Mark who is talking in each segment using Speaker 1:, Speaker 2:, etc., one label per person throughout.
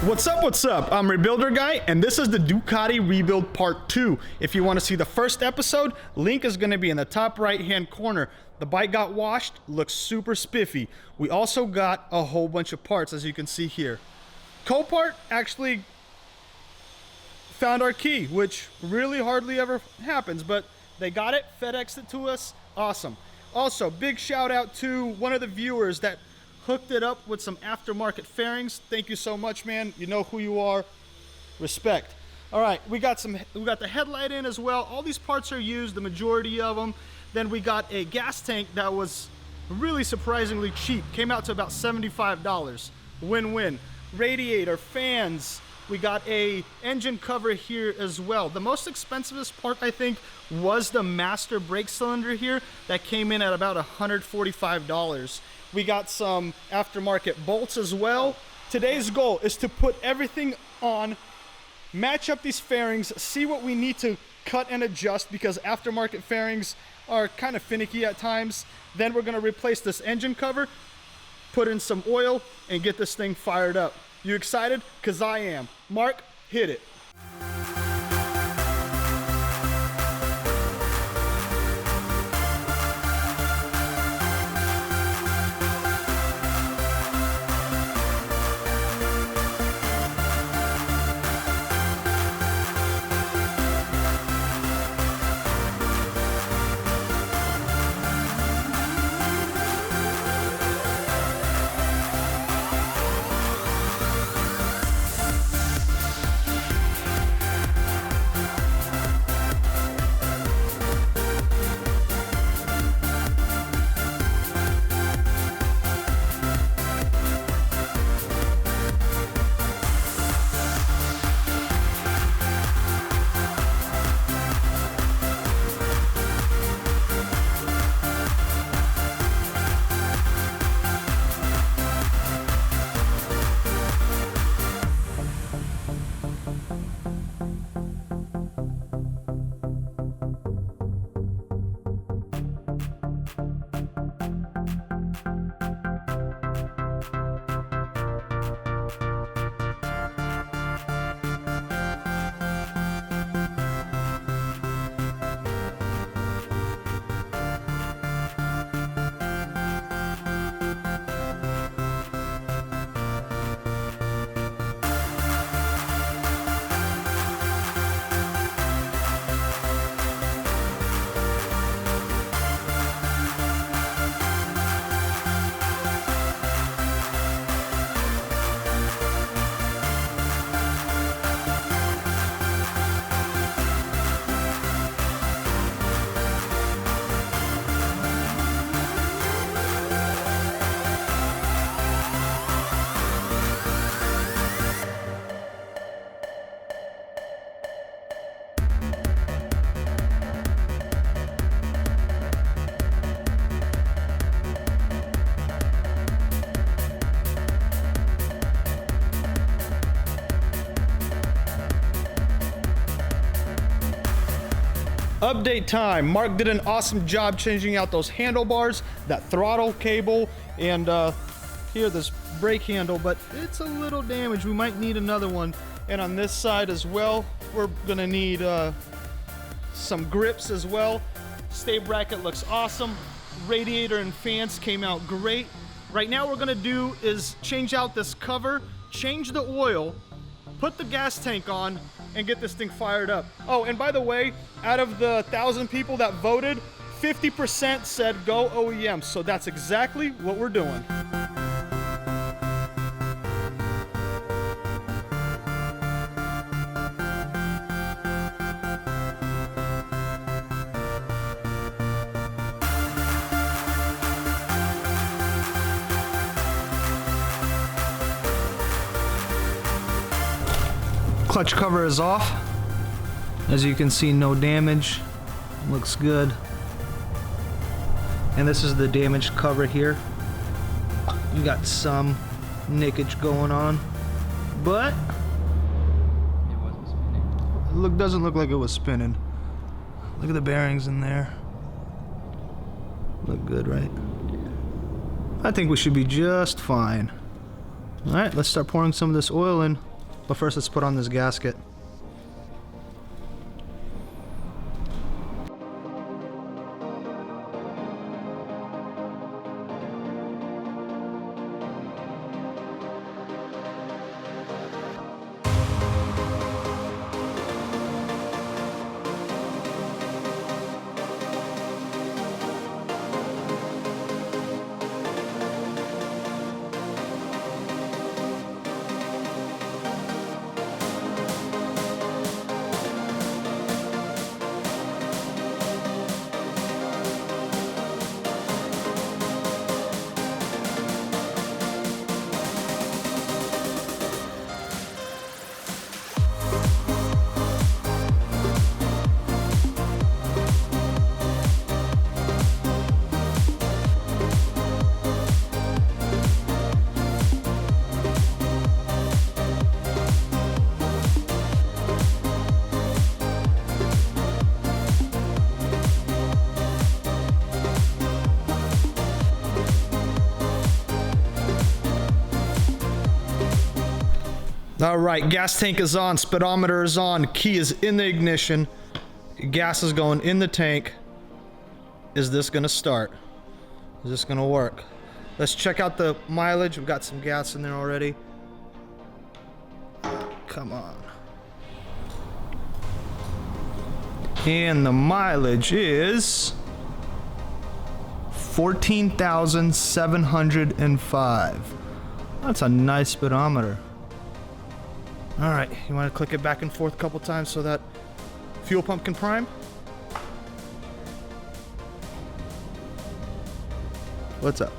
Speaker 1: What's up, what's up? I'm Rebuilder Guy, and this is the Ducati Rebuild Part 2. If you want to see the first episode, link is going to be in the top right-hand corner. The bike got washed, looks super spiffy. We also got a whole bunch of parts, as you can see here. Copart actually found our key, which really hardly ever happens, but they got it, FedExed it to us, awesome. Also, big shout out to one of the viewers that hooked it up with some aftermarket fairings. Thank you so much, man. You know who you are. Respect. All right, we got the headlight in as well. All these parts are used, the majority of them. Then we got a gas tank that was really surprisingly cheap. Came out to about $75. Win-win. Radiator, fans. We got a engine cover here as well. The most expensivest part, I think, was the master brake cylinder here. That came in at about $145. We got some aftermarket bolts as well. Today's goal is to put everything on, match up these fairings, see what we need to cut and adjust because aftermarket fairings are kind of finicky at times. Then we're gonna replace this engine cover, put in some oil, and get this thing fired up. You excited? Cause I am. Mark, hit it. Update time. Mark did an awesome job changing out those handlebars, that throttle cable, and here this brake handle, but it's a little damaged. We might need another one. And on this side as well, we're gonna need some grips as well. Stay bracket looks awesome. Radiator and fans came out great. Right now what we're gonna do is change out this cover, change the oil, put the gas tank on, and get this thing fired up. Oh, and by the way, out of the 1,000 people that voted, 50% said go OEM, so that's exactly what we're doing. Clutch cover is off. As you can see, no damage. Looks good. And this is the damaged cover here. You got some nickage going on, but
Speaker 2: it wasn't spinning.
Speaker 1: It doesn't look like it was spinning. Look at the bearings in there. Look good, right? I think we should be just fine. All right, let's start pouring some of this oil in. But first, let's put on this gasket. All right, gas tank is on, speedometer is on, key is in the ignition, gas is going in the tank. Is this gonna start? Is this gonna work? Let's check out the mileage. We've got some gas in there already. Come on. And the mileage is 14,705. That's a nice speedometer. All right, you want to click it back and forth a couple times so that fuel pump can prime? What's up?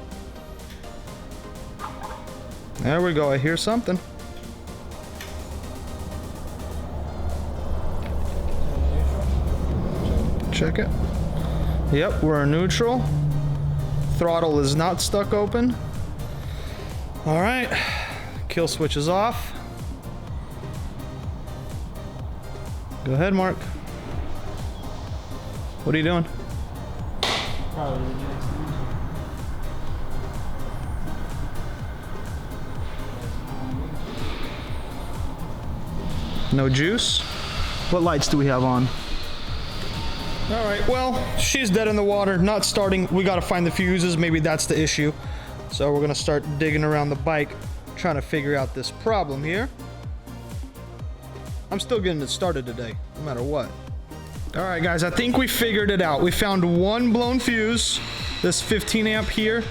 Speaker 1: There we go, I hear something. Check it. Yep, we're in neutral. Throttle is not stuck open. All right, kill switch is off. Go ahead, Mark. What are you doing?
Speaker 2: Probably the next one.
Speaker 1: No juice? What lights do we have on? All right, well, she's dead in the water, not starting. We gotta find the fuses, maybe that's the issue. So we're gonna start digging around the bike, trying to figure out this problem here. I'm still getting it started today, no matter what. All right, guys, I think we figured it out. We found one blown fuse, this 15 amp here,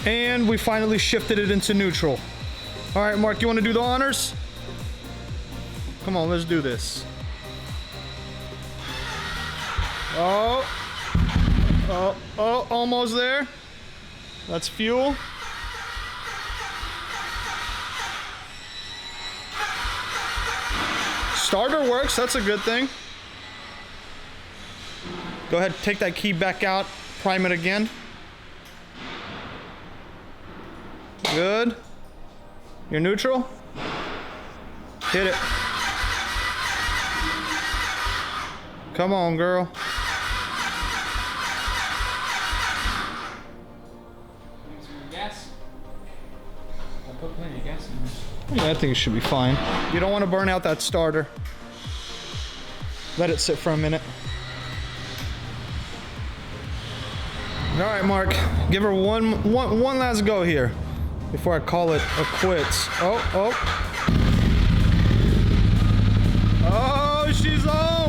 Speaker 1: and we finally shifted it into neutral. All right, Mark, you wanna do the honors? Come on, let's do this. Oh, almost there. That's fuel. Starter works, that's a good thing. Go ahead, take that key back out, prime it again. Good. You're neutral. Hit it. Come on, girl.
Speaker 2: Some gas. I'll put plenty of gas in this.
Speaker 1: Yeah, I think it should be fine. You don't want to burn out that starter. Let it sit for a minute. All right, Mark, give her one last go here before I call it a quits. Oh, she's on.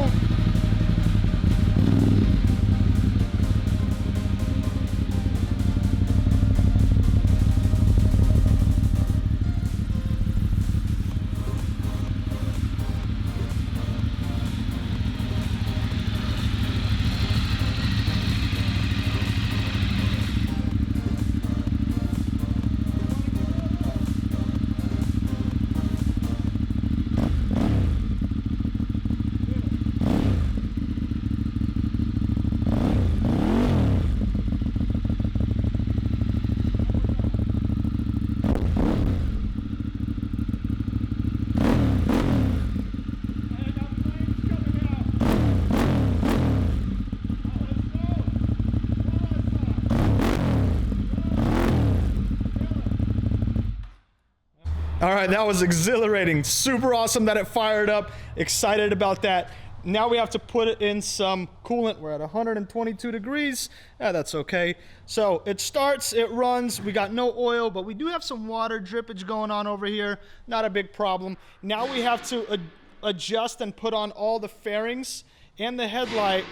Speaker 1: All right, that was exhilarating. Super awesome that it fired up. Excited about that. Now we have to put it in some coolant. We're at 122 degrees. That's okay. So it starts, it runs. We got no oil, but we do have some water drippage going on over here. Not a big problem. Now we have to adjust and put on all the fairings and the headlight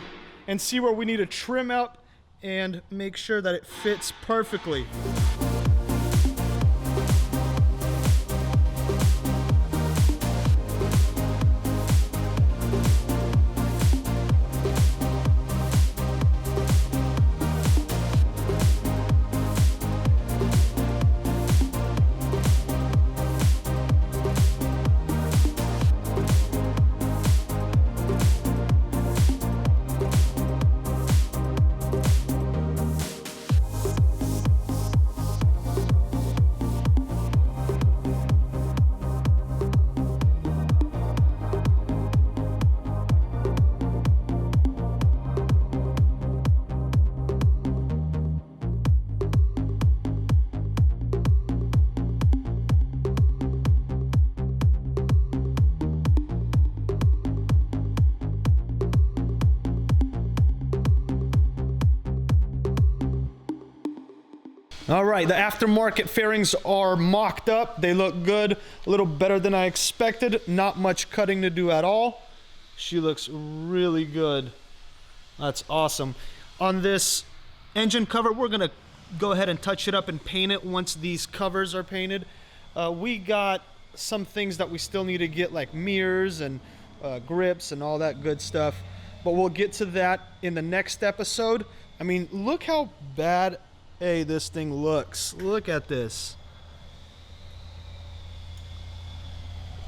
Speaker 1: and see where we need to trim up and make sure that it fits perfectly. All right, the aftermarket fairings are mocked up. They look good, a little better than I expected. Not much cutting to do at all. She looks really good. That's awesome. On this engine cover, we're gonna go ahead and touch it up and paint it once these covers are painted. We got some things that we still need to get, like mirrors and grips and all that good stuff. But we'll get to that in the next episode. I mean, look how bad this thing looks. Look at this.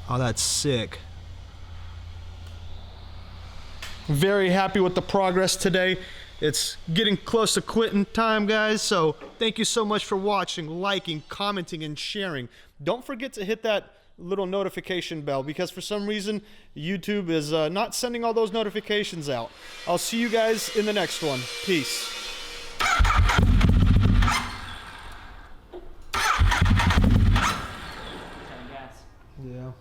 Speaker 1: Oh, that's sick. Very happy with the progress today. It's getting close to quitting time, guys. So thank you so much for watching, liking, commenting, and sharing. Don't forget to hit that little notification bell, because for some reason YouTube is not sending all those notifications out. I'll see you guys in the next one. Peace.
Speaker 2: Gas.
Speaker 1: Yeah.